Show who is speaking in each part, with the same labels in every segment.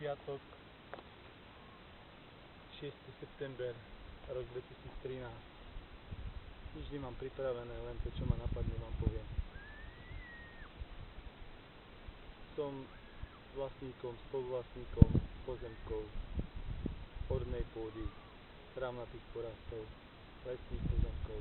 Speaker 1: piatok, 6. september, rok 2013. Nič nemám pripravené, len to, čo ma napadne, vám poviem. Som vlastníkom, spoluvlastníkom pozemkov, ornej pôdy, trávnatých porastov, lesných pozemkov.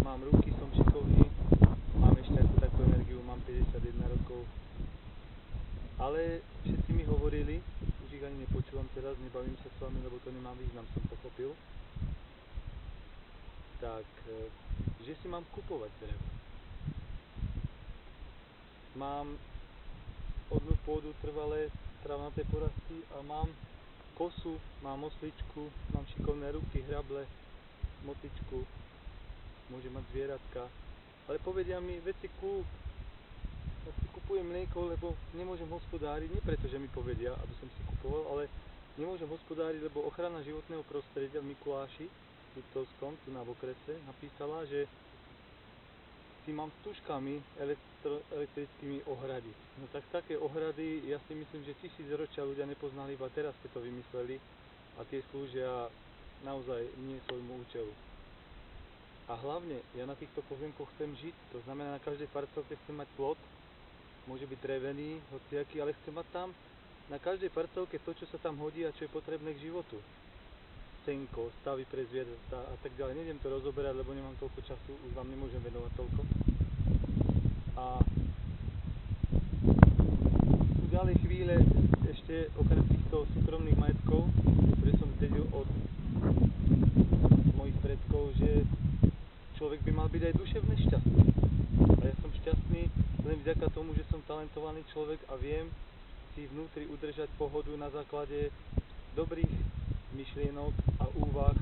Speaker 1: Mám ruky, som šikovný, mám ešte takú energiu, mám 51 rokov. Ale všetci mi hovorili, už ich ani nepočúvam teraz, nebavím sa s vami, lebo to nemá význam, som pochopil. Tak, že si mám kupovať drevo. Mám odnú pôdu, trvalé trávnaté porasty a mám kosu, mám osličku, mám šikovné ruky, hrable, motičku. Môžem mať zvieratka, ale povedia mi, veď si kúp, ja si kupujem mlieko, lebo nemôžem hospodáriť, nie preto, že mi povedia, aby som si kupoval, ale nemôžem hospodáriť, lebo ochrana životného prostredia v Mikuláši, v Liptovskom, tu na okrese, napísala, že si mám stužkami elektrickými ohradiť. No tak také ohrady, ja si myslím, že 1000 ročia ľudia nepoznali, iba teraz ste to vymysleli a tie slúžia naozaj nie svojmu účelu. A hlavne, ja na týchto pozemkoch chcem žiť, to znamená, na každej parcelke chcem mať plot, môže byť drevený, hociaký, ale chcem mať tam na každej parcelke to, čo sa tam hodí a čo je potrebné k životu. Senko, stavy pre zvieratá a tak ďalej. Nejdem to rozoberať, lebo nemám toľko času, už vám nemôžem venovať toľko. A sú ďalej chvíle, ešte okrem týchto súkromných majetkov, ktoré som zdedil od mojich predkov, že človek by mal byť aj duševne šťastný. A ja som šťastný len vďaka tomu, že som talentovaný človek a viem si vnútri udržať pohodu na základe dobrých myšlienok a úvah.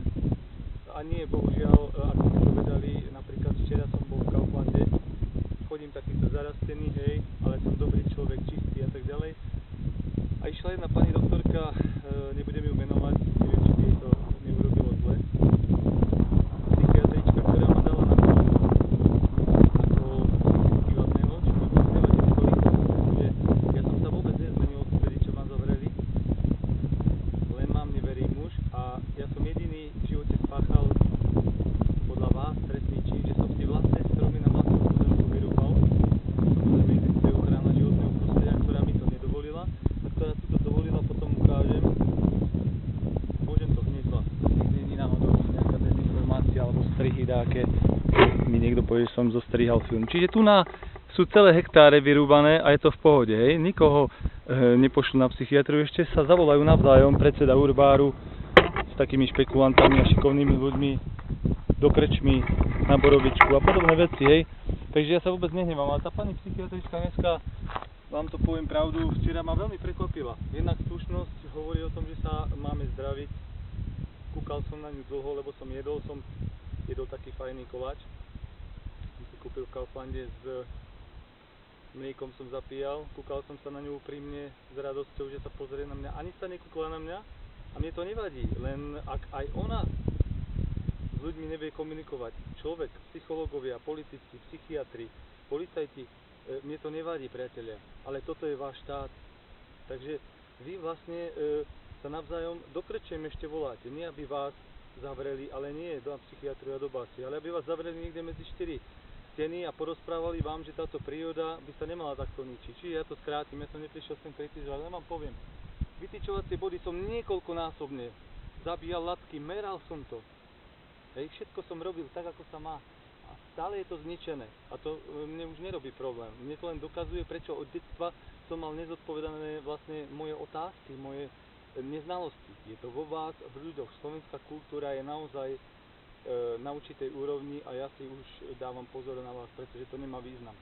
Speaker 1: A nie, bohužiaľ, ako ste povedali, napríklad včera som bol v Kauflande, chodím takýto zarastený, hej, ale som dobrý človek, čistý a tak ďalej. A išla jedna pani doktorka, nebudem ju menovať, neviem, či by to neurobilo zle. Dáke mi niekto povie, že som zostrihal film. Čiže tu sú celé hektáre vyrúbané a je to v pohode, hej. Nikoho nepošlu na psychiatriu, ešte sa zavolajú navzájom predseda Urbáru s takými špekulantami a šikovnými ľuďmi do krčmy na borovičku a podobné veci, hej. Takže ja sa vôbec nehnevám, ale tá pani psychiatrička dneska, vám to poviem pravdu, včera ma veľmi prekvapila. Jednak slušnosť hovorí o tom, že sa máme zdraviť. Kúkal som na ňu dlho, lebo som jedol taký fajný koláč. Som si kúpil v Kauflande, s mliekom som zapíjal. Kúkal som sa na ňu úprimne s radosťou, že sa pozrie na mňa. Ani sa nekúkla na mňa a mne to nevadí. Len ak aj ona s ľuďmi nevie komunikovať, človek, psychológovia, politici, psychiatri, policajti, mne to nevadí, priatelia. Ale toto je váš štát. Takže vy vlastne sa navzájom do krčiem ešte voláte. Nie aby vás zavreli, ale nie do psychiatriu a do basy, ale aby vás zavreli niekde medzi 4 steny a porozprávali vám, že táto príroda by sa nemala takto ničiť. Čiže ja to skrátim, ja som neprišiel sem kritizovať, len vám poviem. Vytyčovacie body som niekoľkonásobne zabíjal latky, meral som to. Hej, všetko som robil tak, ako sa má. A stále je to zničené. A to mne už nerobí problém. Mne to len dokazuje, prečo od detstva som mal nezodpovedané vlastne moje otázky, moje neznalosti. Je to vo vás, v ľuďoch. Slovenská kultúra je naozaj na určitej úrovni a ja si už dávam pozor na vás, pretože to nemá význam.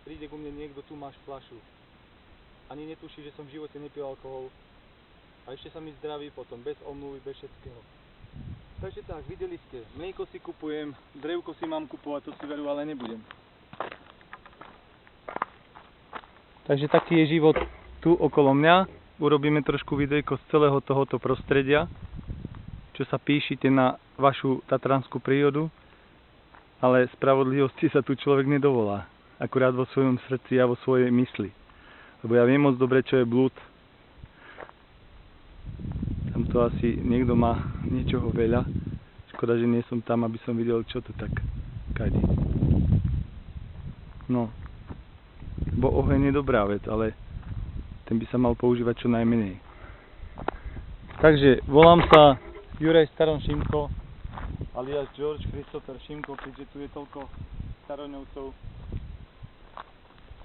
Speaker 1: Príde ku mne niekto, tu máš fľašu. Ani netuší, že som v živote nepil alkohol. A ešte sa mi zdraví potom, bez omluvy, bez všetkého. Takže tak, videli ste, mlieko si kupujem, drevko si mám kupovať, to si veru ale nebudem. Takže taký je život tu okolo mňa. Urobíme trošku videjko z celého tohoto prostredia, čo sa píšite na vašu tatranskú prírodu, ale spravodlivosti sa tu človek nedovolá, akurát vo svojom srdci a vo svojej mysli. Lebo ja viem moc dobre, čo je blúd. Tamto asi niekto má niečoho veľa. Škoda, že nie som tam, aby som videl, čo to tak kadí. No, bo oheň je dobrá vec, ale ten by sa mal používať čo najmenej. Takže volám sa Juraj Staron Šimko, alias George Christopher Šimko, keďže tu je toľko staroňovcov.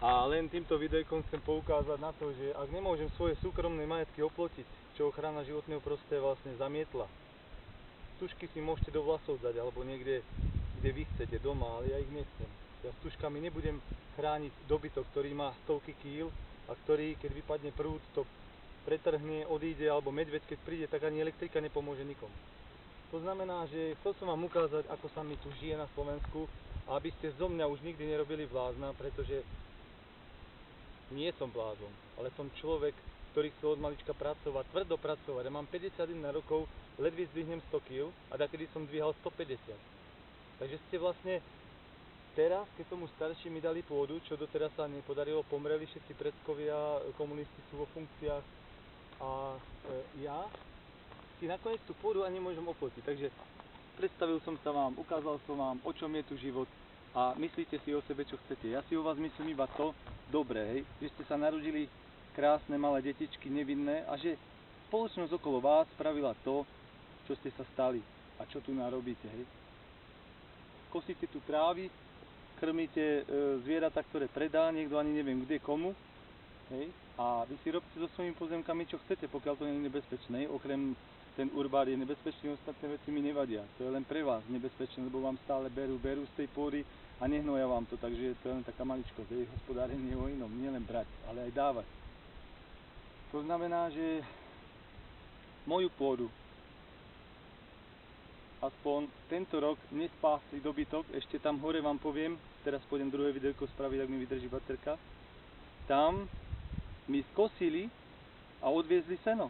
Speaker 1: A len týmto videjkom chcem poukázať na to, že ak nemôžem svoje súkromné majetky oplotiť, čo ochrana životného prostredia vlastne zamietla, stužky si môžete do vlasov dať, alebo niekde, kde vy chcete, doma, ale ja ich nechcem. Ja stužkami nebudem chrániť dobytok, ktorý má stovky kíl a ktorý, keď vypadne prúd, to pretrhne, odíde, alebo medveď, keď príde, tak ani elektrika nepomôže nikomu. To znamená, že chcel som vám ukázať, ako sa mi tu žije na Slovensku, a aby ste zo mňa už nikdy nerobili blázna, pretože nie som blázon, ale som človek, ktorý chce od malička pracovať, tvrdo pracovať. Ja mám 51 rokov, ledvie zdvihnem 100 kg a takedy som dvíhal 150. Takže ste vlastne teraz, keď tomu starší mi dali pôdu, čo doteraz sa nepodarilo, pomreli všetci predkovia, komunisti sú vo funkciách a ja si nakoniec tú pôdu ani nemôžem oplotiť. Takže predstavil som sa vám, ukázal som vám, o čom je tu život a myslíte si o sebe, čo chcete. Ja si o vás myslím iba to dobré, hej, že ste sa narodili krásne malé detičky, nevinné a že spoločnosť okolo vás spravila to, čo ste sa stali a čo tu narobíte, hej. Kosíte tu trávy, krmíte zvieratá, ktoré predá, niekto ani neviem kde komu, hej, a vy si robíte so svojimi pozemkami, čo chcete, pokiaľ to nie je nebezpečné, okrem ten urbár je nebezpečný, ostatné veci mi nevadia, to je len pre vás nebezpečné, lebo vám stále berú z tej pôdy a nehnoja vám to, takže to je len taká maličkosť, hej, hospodárenie o inom, nie len brať, ale aj dávať. To znamená, že moju pôdu aspoň tento rok nespásli dobytok, ešte tam hore vám poviem, teraz pôjdem druhé videjko spraviť, ak mi vydrží baterka. Tam mi skosili a odviezli seno.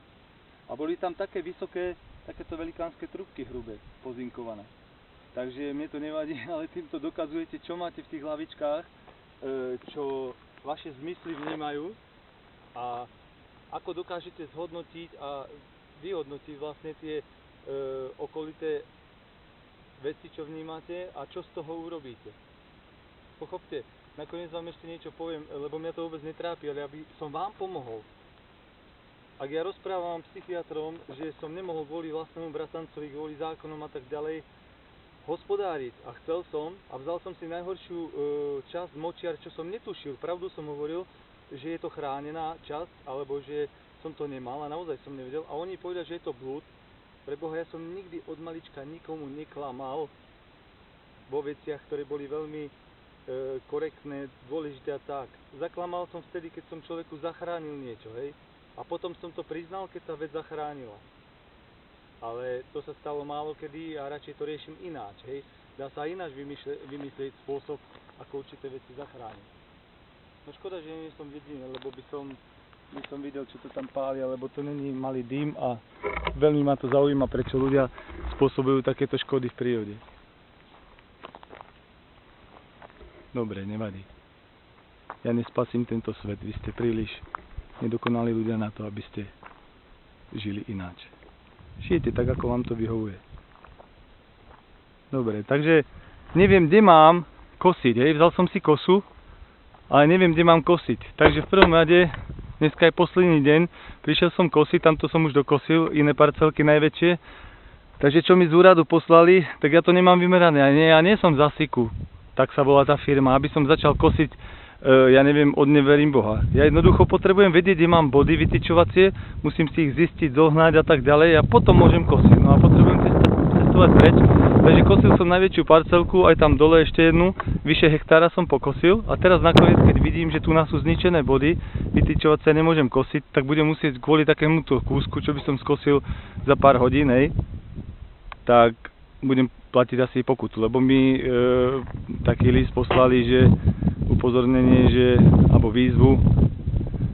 Speaker 1: A boli tam také vysoké, takéto velikánske trubky hrubé, pozinkované. Takže mne to nevadí, ale týmto dokazujete, čo máte v tých hlavičkách, čo vaše zmysly vnímajú a ako dokážete zhodnotiť a vyhodnotiť vlastne tie okolité veci, čo vnímate a čo z toho urobíte. Pochopte, nakoniec vám ešte niečo poviem, lebo mňa to vôbec netrápi, ale aby som vám pomohol. Ak ja rozprávam psychiatrom, že som nemohol kvôli vlastnému bratancovi, kvôli zákonom a tak ďalej hospodáriť a chcel som a vzal som si najhoršiu časť močiar, čo som netušil, pravdu som hovoril, že je to chránená časť, alebo že som to nemal a naozaj som nevedel a oni povedali, že je to blúd. Preboha, ja som nikdy od malička nikomu neklamal vo veciach, ktoré boli veľmi korektné, dôležité a tak. Zaklamal som vtedy, keď som človeku zachránil niečo, hej. A potom som to priznal, keď sa vec zachránila. Ale to sa stalo málo kedy a radšej to riešim ináč, hej. Dá sa ináč vymyslieť spôsob, ako určité veci zachrániť. No škoda, že nie som jediný, lebo by som videl, čo to tam pália, lebo to není malý dým a veľmi ma to zaujíma, prečo ľudia spôsobujú takéto škody v prírode. Dobre, nevadí. Ja nespasím tento svet, vy ste príliš nedokonali ľudia na to, aby ste žili ináč. Žijete tak, ako vám to vyhovuje. Dobre, takže neviem, kde mám kosiť, hej, vzal som si kosu, ale neviem, kde mám kosiť. Takže v prvom rade, dneska je posledný deň, prišiel som kosiť, tamto som už dokosil, iné parcelky najväčšie. Takže čo mi z úradu poslali, tak ja to nemám vymerané. Ja nie som z Asiku, tak sa volá tá firma, aby som začal kosiť, ja neviem, od neverím Boha. Ja jednoducho potrebujem vedieť, kde mám body vytyčovacie, musím si ich zistiť, zohnať a tak ďalej a potom môžem kosiť. No a potrebujem cestovať preč, takže kosil som najväčšiu parcelku, aj tam dole ešte jednu, vyše hektára som pokosil a teraz nakoniec, keď vidím, že tu nás sú zničené body, vytyčovacie nemôžem kosiť, tak budem musieť kvôli takémuto kúsku, čo by som skosil za pár hodín, hej, tak budem platiť asi pokutu, lebo mi taký list poslali, že upozornenie, že, alebo výzvu,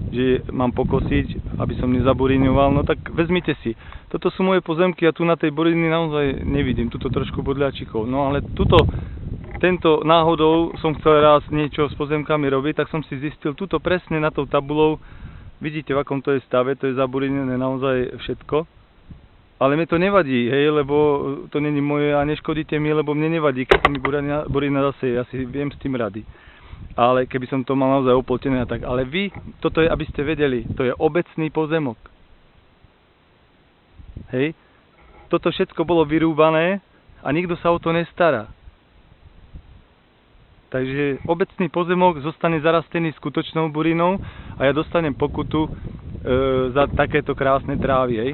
Speaker 1: že mám pokosiť, aby som nezaburinoval. No tak vezmite si, toto sú moje pozemky a tu na tej buriny naozaj nevidím, tuto trošku bodľačikov. No ale tento náhodou som chcel raz niečo s pozemkami robiť, tak som si zistil tuto presne na tou tabulou, vidíte v akom to je stave, to je zaburinené naozaj všetko. Ale mi to nevadí, hej, lebo to není moje a neškodíte mi, lebo mne nevadí, keď mi burina zase, ja si viem s tým rady. Ale keby som to mal naozaj oplotené a tak. Ale vy, toto je, aby ste vedeli, to je obecný pozemok. Hej, toto všetko bolo vyrúbané a nikto sa o to nestará. Takže obecný pozemok zostane zarastený skutočnou burinou a ja dostanem pokutu za takéto krásne trávy, hej.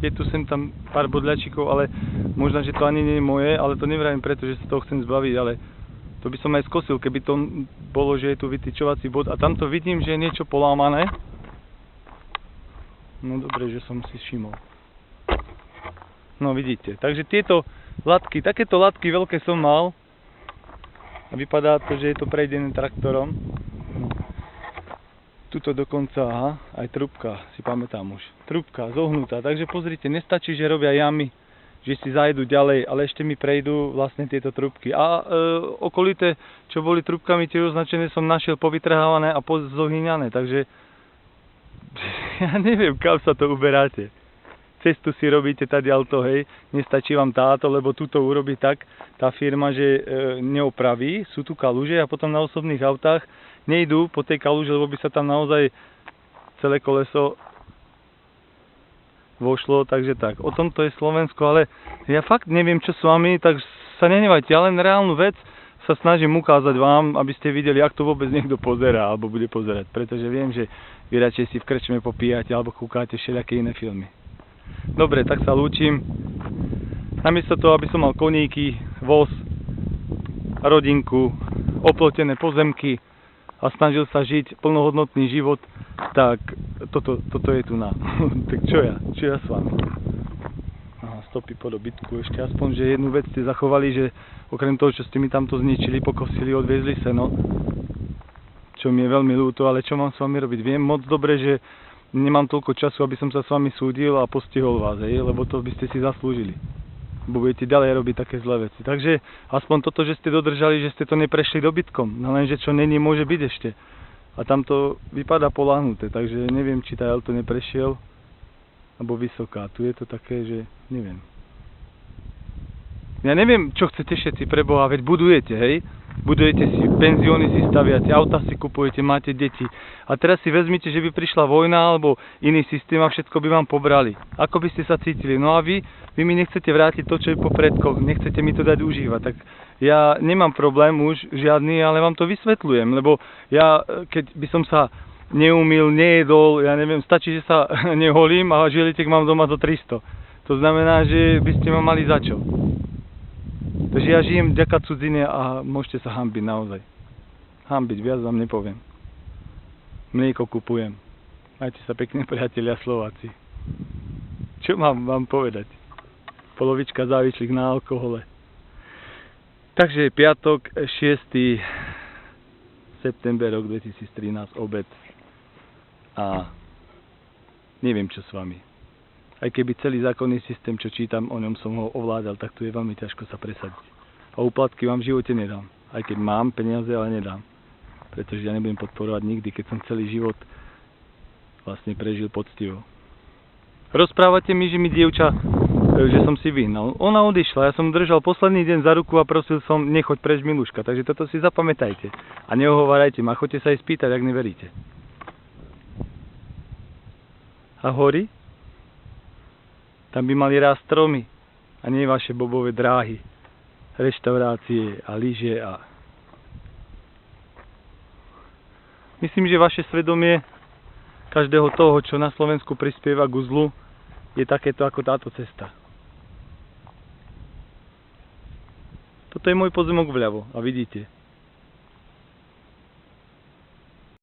Speaker 1: Je tu sem tam pár bodľačikov, ale možno, že to ani nie je moje, ale to nevravím preto, že sa toho chcem zbaviť, ale to by som aj skosil, keby to bolo, že je tu vytyčovací bod a tamto vidím, že je niečo polámané. No dobre, že som si všimol. No vidíte, takže tieto latky, takéto latky veľké som mal a vypadá to, že je to prejdené traktorom. Tuto dokonca, aha, aj trúbka, si pamätám už. Trúbka zohnutá, takže pozrite, nestačí, že robia jamy, že si zajdu ďalej, ale ešte mi prejdú vlastne tieto trúbky. A okolité, čo boli trúbkami tiež označené, som našiel povytrhávané a pozohyňané, takže ja neviem, kam sa to uberáte. Cestu si robíte tadiaľto, hej, nestačí vám táto, lebo túto urobí tak tá firma, že neopraví, sú tu kaluže a potom na osobných autách nejdú po tej kaluže, lebo by sa tam naozaj celé koleso vošlo, takže tak. O tomto je Slovensko, ale ja fakt neviem, čo s vami, tak sa nenevajte, ja len reálnu vec sa snažím ukázať vám, aby ste videli, ak to vôbec niekto pozerá, alebo bude pozerať, pretože viem, že vy radšej si v krčme popíjate, alebo kúkáte všelijaké iné filmy. Dobre, tak sa lúčim. Namiesto toho, aby som mal koníky, voz, rodinku, oplotené pozemky a snažil sa žiť plnohodnotný život, tak toto je tu na. Tak čo ja s vami? Aha, stopy po dobytku ešte, aspoň, že jednu vec ste zachovali, že okrem toho, čo ste mi tamto zničili, pokosili, odviezli seno, čo mi je veľmi ľúto, ale čo mám s vami robiť? Viem moc dobre, že nemám toľko času, aby som sa s vami súdil a postihol vás, lebo to by ste si zaslúžili. Bo budete ďalej robiť také zlé veci. Takže aspoň toto, že ste dodržali, že ste to neprešli dobytkom. No lenže čo není, môže byť ešte. A tam to vypadá poláhnuté, takže neviem, či tá to neprešiel, alebo vysoká. Tu je to také, že neviem. Ja neviem, čo chcete všetci pre Boha, veď budujete, hej? Budujete si, penzióny si staviate, auta si kupujete, máte deti. A teraz si vezmite, že by prišla vojna alebo iný systém a všetko by vám pobrali. Ako by ste sa cítili? No a vy mi nechcete vrátiť to, čo je po predkoch, nechcete mi to dať užívať. Tak ja nemám problém už žiadny, ale vám to vysvetľujem, lebo ja, keď by som sa neumýl, nejedol, ja neviem, stačí, že sa neholím a žilitek mám doma do 300. To znamená, že by ste ma mali za čo. Takže ja žijem vďaka cudzine a môžete sa hanbiť naozaj. Hanbiť, viac vám nepoviem. Mlieko kupujem. Majte sa pekne, priatelia Slováci. Čo mám vám povedať? Polovička závislých na alkohole. Takže piatok, 6. september, rok 2013, obed. A neviem, čo s vami. Aj keby celý zákonný systém, čo čítam, o ňom som ho ovládal, tak tu je veľmi ťažko sa presadiť. A úplatky vám v živote nedám. Aj keď mám peniaze, ale nedám. Pretože ja nebudem podporovať nikdy, keď som celý život vlastne prežil poctivo. Rozprávate mi, že mi dievča, že som si vyhnal. Ona odišla, ja som držal posledný deň za ruku a prosil som, nechoď preč, miluška. Takže toto si zapamätajte. A neohovárajte ma, choďte sa jej spýtať, ak neveríte. A hory? Tam by mali rásť stromy a nie vaše bobové dráhy, reštaurácie a lyže a... Myslím, že vaše svedomie každého toho, čo na Slovensku prispieva k zlu, je takéto ako táto cesta. Toto je môj pozemok vľavo a vidíte.